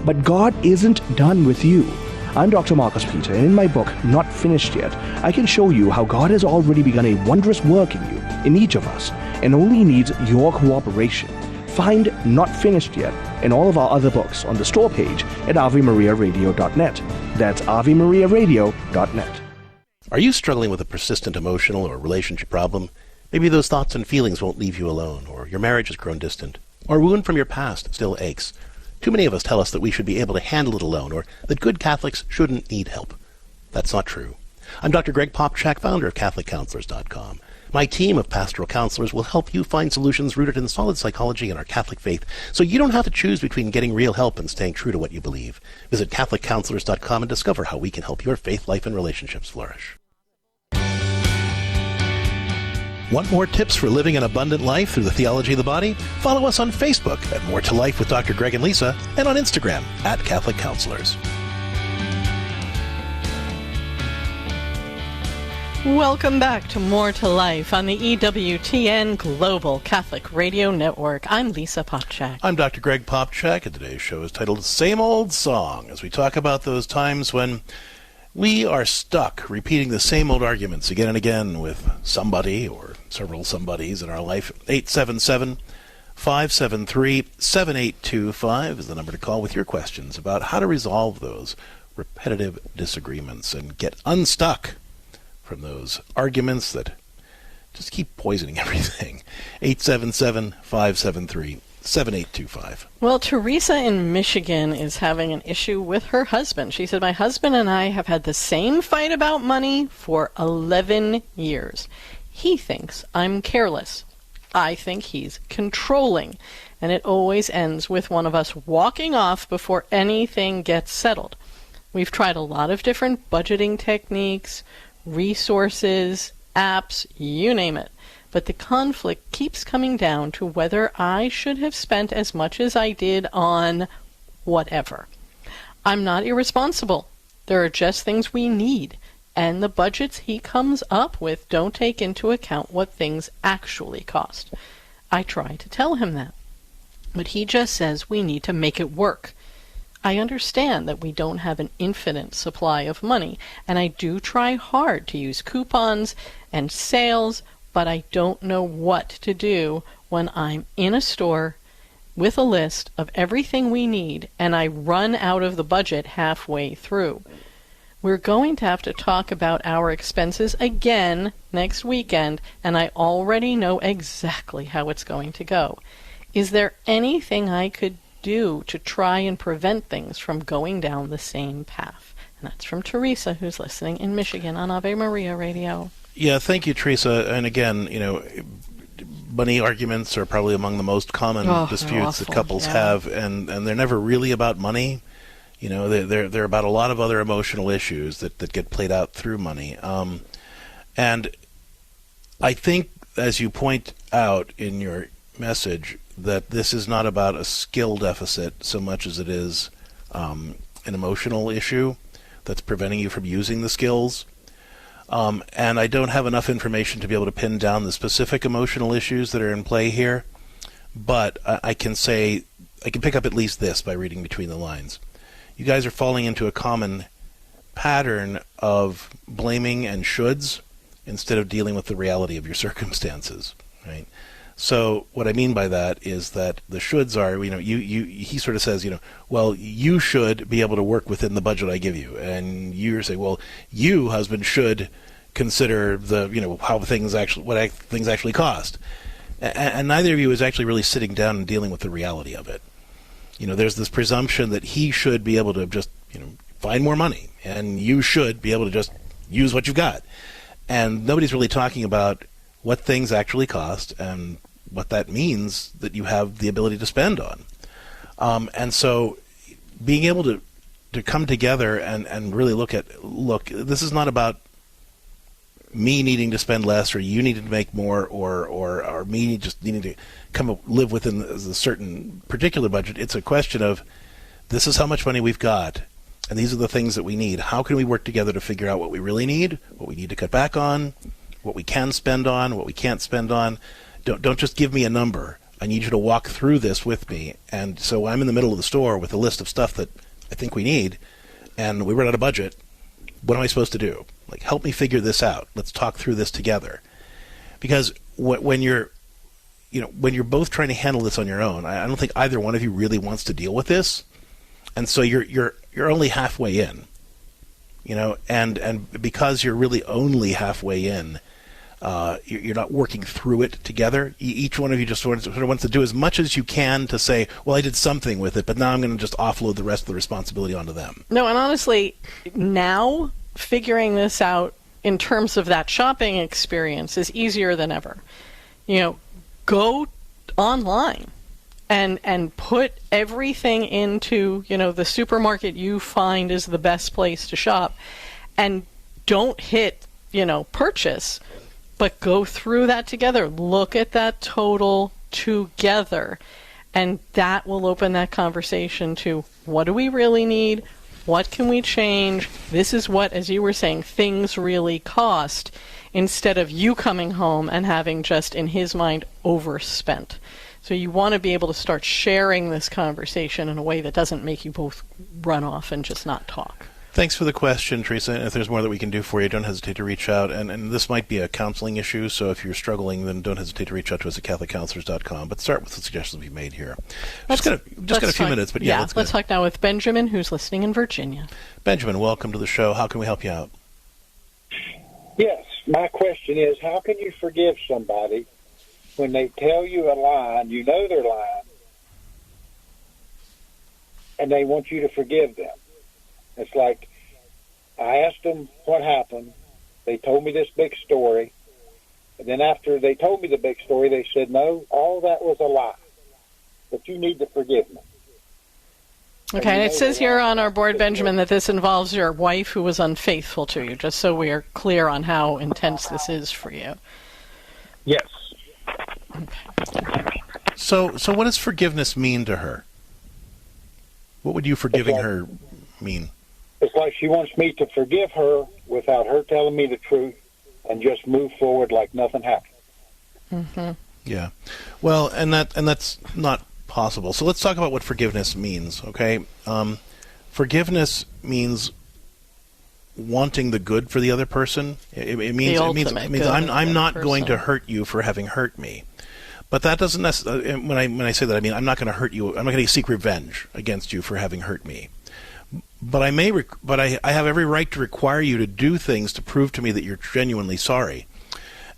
S15: But God isn't done with you. I'm Dr. Marcus Peter, and in my book, Not Finished Yet, I can show you how God has already begun a wondrous work in you, in each of us, and only needs your cooperation. Find Not Finished Yet and all of our other books on the store page at AveMariaRadio.net. That's AveMariaRadio.net.
S2: Are you struggling with a persistent emotional or relationship problem? Maybe those thoughts and feelings won't leave you alone, or your marriage has grown distant, or a wound from your past still aches. Too many of us tell us that we should be able to handle it alone, or that good Catholics shouldn't need help. That's not true. I'm Dr. Greg Popchak, founder of CatholicCounselors.com. My team of pastoral counselors will help you find solutions rooted in solid psychology and our Catholic faith, so you don't have to choose between getting real help and staying true to what you believe. Visit CatholicCounselors.com and discover how we can help your faith life and relationships flourish. Want more tips for living an abundant life through the theology of the body? Follow us on Facebook at More to Life with Dr. Greg and Lisa, and on Instagram at Catholic Counselors.
S4: Welcome back to More to Life on the EWTN Global Catholic Radio Network. I'm Lisa Popchak.
S2: I'm Dr. Greg Popchak, and today's show is titled Same Old Song, as we talk about those times when we are stuck repeating the same old arguments again and again with somebody or several somebodies in our life. 877-573-7825 is the number to call with your questions about how to resolve those repetitive disagreements and get unstuck from those arguments that just keep poisoning everything. 877-573-7825.
S4: Well, Teresa in Michigan is having an issue with her husband. She said, my husband and I have had the same fight about money for 11 years. He thinks I'm careless. I think he's controlling. And it always ends with one of us walking off before anything gets settled. We've tried a lot of different budgeting techniques, resources, apps, you name it. But the conflict keeps coming down to whether I should have spent as much as I did on whatever. I'm not irresponsible. There are just things we need, and the budgets he comes up with don't take into account what things actually cost. I try to tell him that, but he just says we need to make it work. I understand that we don't have an infinite supply of money, and I do try hard to use coupons and sales, but I don't know what to do when I'm in a store with a list of everything we need and I run out of the budget halfway through. We're going to have to talk about our expenses again next weekend, and I already know exactly how it's going to go. Is there anything I could do to try and prevent things from going down the same path? And that's from Teresa, who's listening in Michigan on Ave Maria Radio.
S2: Yeah, thank you, Teresa. And again, money arguments are probably among the most common disputes that couples have, and they're never really about money. They're about a lot of other emotional issues that get played out through money. And I think, as you point out in your message, that this is not about a skill deficit so much as it is an emotional issue that's preventing you from using the skills. And I don't have enough information to be able to pin down the specific emotional issues that are in play here, but I can pick up at least this by reading between the lines. You guys are falling into a common pattern of blaming and shoulds instead of dealing with the reality of your circumstances, right? So what I mean by that is that the shoulds are, he sort of says, well, you should be able to work within the budget I give you. And you're saying, well, you, husband, should consider what things actually cost. And neither of you is actually really sitting down and dealing with the reality of it. There's this presumption that he should be able to just, find more money, and you should be able to just use what you've got. And nobody's really talking about what things actually cost and what that means that you have the ability to spend on. And so being able to come together and really look, this is not about me needing to spend less or you needing to make more or me just needing to live within a certain particular budget. It's a question of, this is how much money we've got, and these are the things that we need. How can we work together to figure out what we really need, what we need to cut back on, what we can spend on, what we can't spend on? Don't just give me a number. I need you to walk through this with me. And so I'm in the middle of the store with a list of stuff that I think we need, and we run out of budget. What am I supposed to do? Help me figure this out. Let's talk through this together. Because when you're, when you're both trying to handle this on your own, I don't think either one of you really wants to deal with this, and so you're only halfway in, and because you're really only halfway in, you're not working through it together. Each one of you just sort of wants to do as much as you can to say, well, I did something with it, but now I'm going to just offload the rest of the responsibility onto them.
S4: No, and honestly, now figuring this out in terms of that shopping experience is easier than ever. Go online and put everything into, the supermarket you find is the best place to shop, and don't hit, purchase, but go through that together. Look at that total together, and that will open that conversation to what do we really need? What can we change? This is what, as you were saying, things really cost, instead of you coming home and having just, in his mind, overspent. So you want to be able to start sharing this conversation in a way that doesn't make you both run off and just not talk.
S2: Thanks for the question, Teresa. And if there's more that we can do for you, don't hesitate to reach out. And this might be a counseling issue, so if you're struggling, then don't hesitate to reach out to us at CatholicCounselors.com. But start with the suggestions we've made here. Just got a few minutes, but yeah.
S4: Let's talk now with Benjamin, who's listening in Virginia.
S2: Benjamin, welcome to the show. How can we help you out?
S16: Yes, my question is, how can you forgive somebody when they tell you a lie and you know they're lying, and they want you to forgive them? It's like, I asked them what happened. They told me this big story. And then after they told me the big story, they said, no, all that was a lie. But you need to forgive me.
S4: Okay, and it says here on our board, Benjamin, that this involves your wife who was unfaithful to you, just so we are clear on how intense this is for you.
S16: Yes.
S2: Okay. So what does forgiveness mean to her? What would you forgiving her mean?
S16: It's like she wants me to forgive her without her telling me the truth and just move forward like nothing happened.
S4: Mm-hmm.
S2: Yeah. Well, and that's not possible. So let's talk about what forgiveness means, okay? Forgiveness means wanting the good for the other person. It means I'm not going to hurt you for having hurt me. But that doesn't necessarily, when I say that, I mean I'm not going to hurt you. I'm not going to seek revenge against you for having hurt me. But I have every right to require you to do things to prove to me that you're genuinely sorry.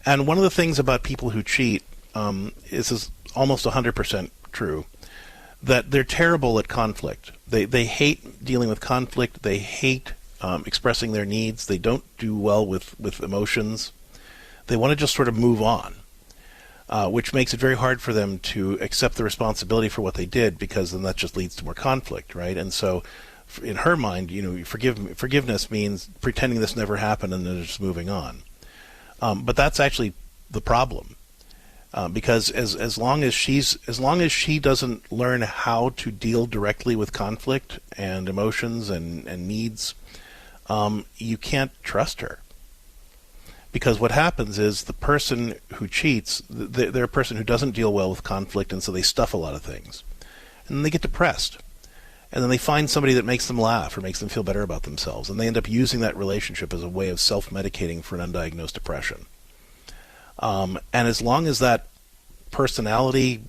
S2: And one of the things about people who cheat is almost 100% true, that they're terrible at conflict. They hate dealing with conflict. They hate expressing their needs. They don't do well with emotions. They want to just sort of move on, which makes it very hard for them to accept the responsibility for what they did, because then that just leads to more conflict, right? And so in her mind, forgiveness means pretending this never happened and then just moving on. But that's actually the problem, because as long as she doesn't learn how to deal directly with conflict and emotions and needs, you can't trust her. Because what happens is the person who cheats, they're a person who doesn't deal well with conflict, and so they stuff a lot of things, and then they get depressed. And then they find somebody that makes them laugh or makes them feel better about themselves, and they end up using that relationship as a way of self-medicating for an undiagnosed depression. And as long as that personality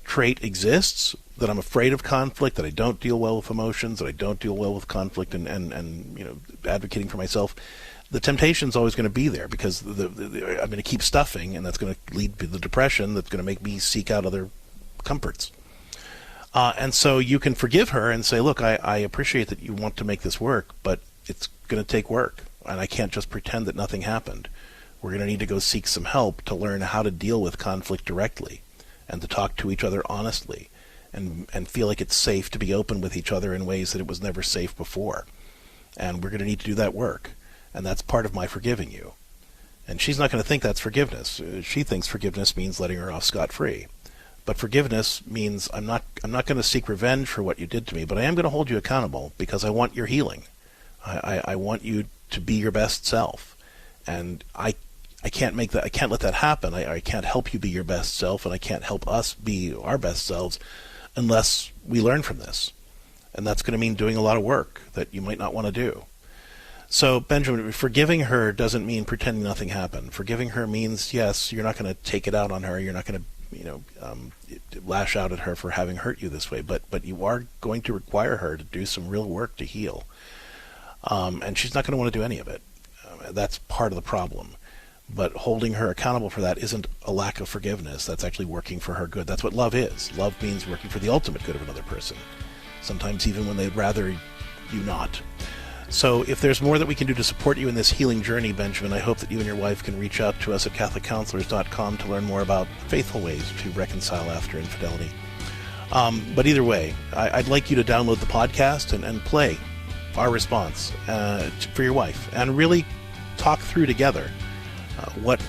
S2: trait exists, that I'm afraid of conflict, that I don't deal well with emotions, that I don't deal well with conflict and advocating for myself, the temptation's always going to be there, because I'm going to keep stuffing, and that's going to lead to the depression that's going to make me seek out other comforts. And so you can forgive her and say, look, I appreciate that you want to make this work, but it's going to take work, and I can't just pretend that nothing happened. We're going to need to go seek some help to learn how to deal with conflict directly, and to talk to each other honestly, and feel like it's safe to be open with each other in ways that it was never safe before. And we're going to need to do that work, and that's part of my forgiving you. And she's not going to think that's forgiveness. She thinks forgiveness means letting her off scot-free. But forgiveness means I'm not going to seek revenge for what you did to me, but I am going to hold you accountable, because I want your healing. I want you to be your best self, and I can't make that. I can't let that happen. I can't help you be your best self, and I can't help us be our best selves unless we learn from this. And that's going to mean doing a lot of work that you might not want to do. So, Benjamin, forgiving her doesn't mean pretending nothing happened. Forgiving her means, yes, you're not going to take it out on her. You're not going to, lash out at her for having hurt you this way. But you are going to require her to do some real work to heal. And she's not going to want to do any of it. That's part of the problem. But holding her accountable for that isn't a lack of forgiveness. That's actually working for her good. That's what love is. Love means working for the ultimate good of another person. Sometimes even when they'd rather you not. So if there's more that we can do to support you in this healing journey, Benjamin, I hope that you and your wife can reach out to us at CatholicCounselors.com to learn more about faithful ways to reconcile after infidelity. But either way, I'd like you to download the podcast and play our response for your wife and really talk through together what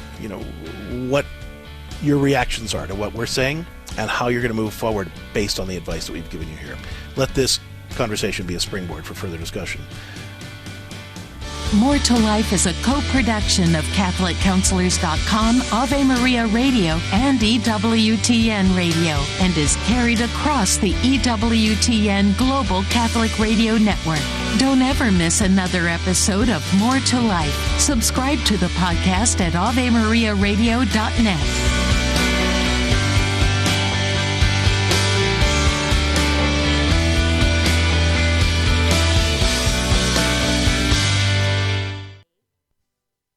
S2: your reactions are to what we're saying and how you're going to move forward based on the advice that we've given you here. Let this conversation be a springboard for further discussion.
S3: More to Life is a co-production of CatholicCounselors.com, Ave Maria Radio, and EWTN Radio, and is carried across the EWTN Global Catholic Radio Network. Don't ever miss another episode of More to Life. Subscribe to the podcast at AveMariaRadio.net.